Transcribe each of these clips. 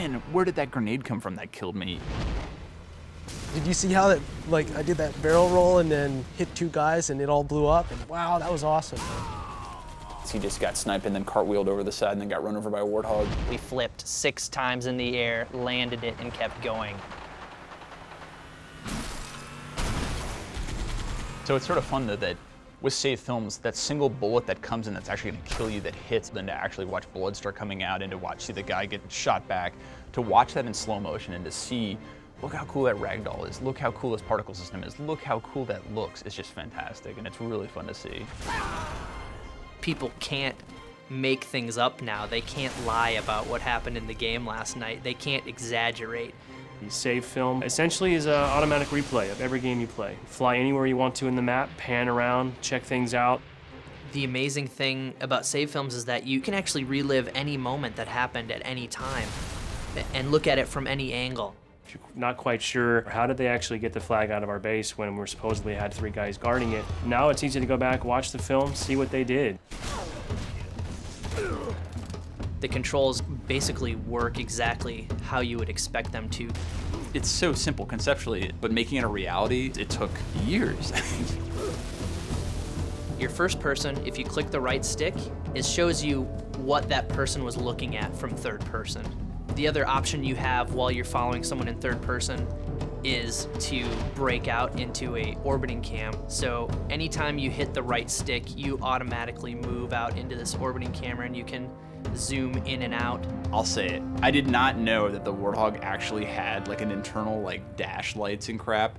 man, where did that grenade come from that killed me? Did you see how that, like, I did that barrel roll and then hit 2 guys and it all blew up? And wow, that was awesome. He just got sniped and then cartwheeled over the side and then got run over by a warthog. We flipped 6 times in the air, landed it, and kept going. So it's sort of fun that with save films, that single bullet that comes in that's actually gonna kill you that hits, then to actually watch blood start coming out and to see the guy get shot back, to watch that in slow motion and to see, look how cool that ragdoll is, look how cool this particle system is, look how cool that looks. It's just fantastic, and it's really fun to see. People can't make things up now. They can't lie about what happened in the game last night. They can't exaggerate. The save film essentially is an automatic replay of every game you play. Fly anywhere you want to in the map, pan around, check things out. The amazing thing about save films is that you can actually relive any moment that happened at any time and look at it from any angle. If you're not quite sure, how did they actually get the flag out of our base when we supposedly had 3 guys guarding it? Now it's easy to go back, watch the film, see what they did. The controls basically work exactly how you would expect them to. It's so simple conceptually, but making it a reality, it took years. Your first person, if you click the right stick, it shows you what that person was looking at from third person. The other option you have while you're following someone in third person is to break out into a orbiting cam. So anytime you hit the right stick, you automatically move out into this orbiting camera and you can zoom in and out. I'll say it. I did not know that the Warthog actually had like an internal like dash lights and crap.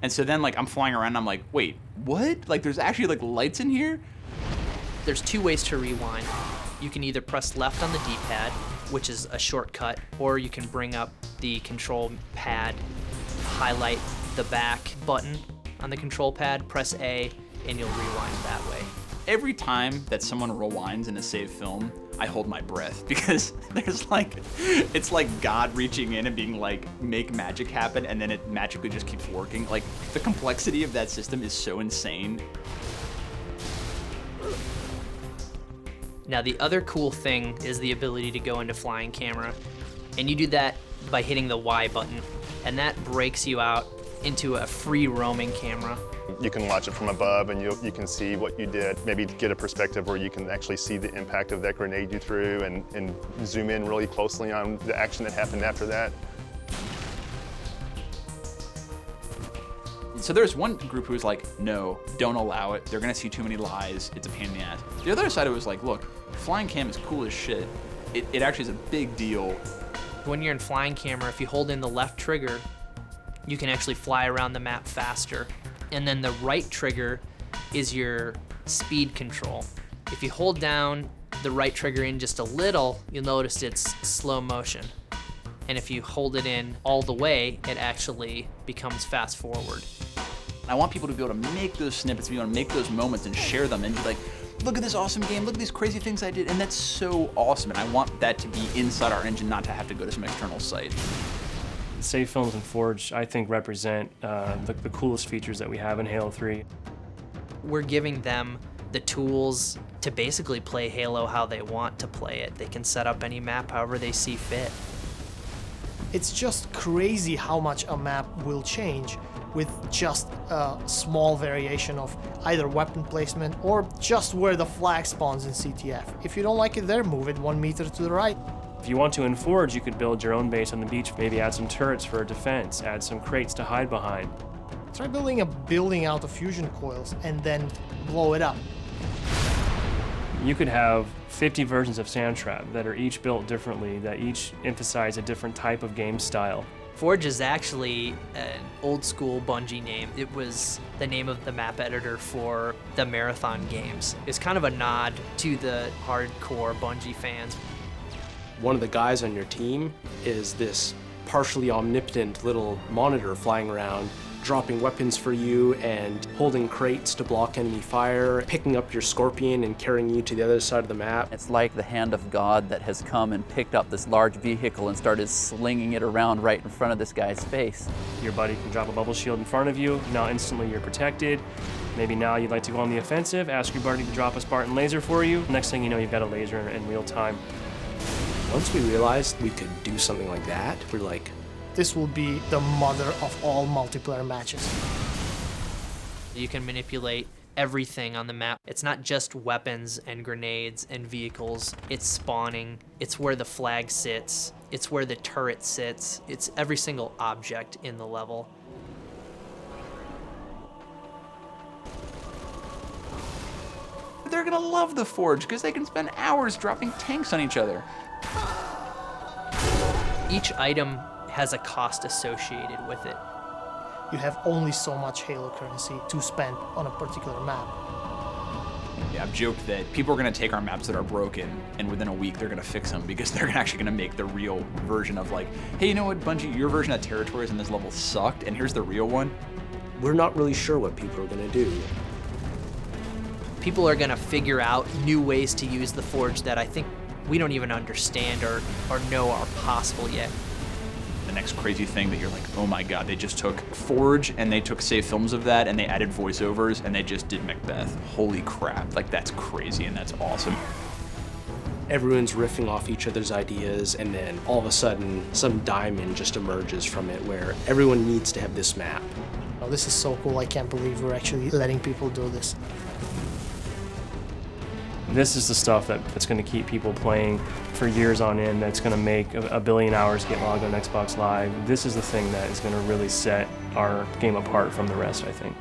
And so then like I'm flying around and I'm like, wait, what? Like there's actually like lights in here? There's 2 ways to rewind. You can either press left on the D-pad, which is a shortcut, or you can bring up the control pad, highlight the back button on the control pad, press A, and you'll rewind that way. Every time that someone rewinds in a save film, I hold my breath because there's like, it's like God reaching in and being like, make magic happen, and then it magically just keeps working. Like, the complexity of that system is so insane. Now, the other cool thing is the ability to go into flying camera, and you do that by hitting the Y button, and that breaks you out into a free roaming camera. You can watch it from above and you can see what you did, maybe get a perspective where you can actually see the impact of that grenade you threw and zoom in really closely on the action that happened after that. So there's one group who's like, no, don't allow it. They're gonna see too many lies. It's a pain in the ass. The other side was like, look, flying cam is cool as shit. It actually is a big deal. When you're in flying camera, if you hold in the left trigger, you can actually fly around the map faster. And then the right trigger is your speed control. If you hold down the right trigger in just a little, you'll notice it's slow motion. And if you hold it in all the way, it actually becomes fast forward. I want people to be able to make those snippets, be able to make those moments and share them and be like, look at this awesome game, look at these crazy things I did, and that's so awesome. And I want that to be inside our engine, not to have to go to some external site. Save films and Forge, I think, represent the coolest features that we have in Halo 3. We're giving them the tools to basically play Halo how they want to play it. They can set up any map however they see fit. It's just crazy how much a map will change with just a small variation of either weapon placement or just where the flag spawns in CTF. If you don't like it there, move it 1 meter to the right. If you want to in Forge, you could build your own base on the beach, maybe add some turrets for defense, add some crates to hide behind. Try building a building out of fusion coils and then blow it up. You could have 50 versions of Sandtrap that are each built differently, that each emphasize a different type of game style. Forge is actually an old school Bungie name. It was the name of the map editor for the Marathon games. It's kind of a nod to the hardcore Bungie fans. One of the guys on your team is this partially omnipotent little monitor flying around, dropping weapons for you and holding crates to block enemy fire, picking up your Scorpion and carrying you to the other side of the map. It's like the hand of God that has come and picked up this large vehicle and started slinging it around right in front of this guy's face. Your buddy can drop a bubble shield in front of you, now instantly you're protected. Maybe now you'd like to go on the offensive, ask your buddy to drop a Spartan laser for you. Next thing you know, you've got a laser in real time. Once we realized we could do something like that, we're like, This will be the mother of all multiplayer matches. You can manipulate everything on the map. It's not just weapons and grenades and vehicles. It's spawning. It's where the flag sits. It's where the turret sits. It's every single object in the level. They're gonna love the Forge because they can spend hours dropping tanks on each other. Each item has a cost associated with it. You have only so much Halo currency to spend on a particular map. Yeah, I've joked that people are gonna take our maps that are broken and within a week they're gonna fix them because they're actually gonna make the real version of like, hey, you know what, Bungie, your version of territories in this level sucked and here's the real one. we're not really sure what people are gonna do. People are gonna figure out new ways to use the Forge that I think we don't even understand or know are possible yet. The next crazy thing that you're like, oh my god, they just took Forge and they took save films of that and they added voiceovers and they just did Macbeth. Holy crap, like that's crazy and that's awesome. Everyone's riffing off each other's ideas, and then all of a sudden, some diamond just emerges from it where everyone needs to have this map. Oh, this is so cool. I can't believe we're actually letting people do this. This is the stuff that's going to keep people playing for years on end, that's going to make a billion hours get logged on Xbox Live. This is the thing that is going to really set our game apart from the rest, I think.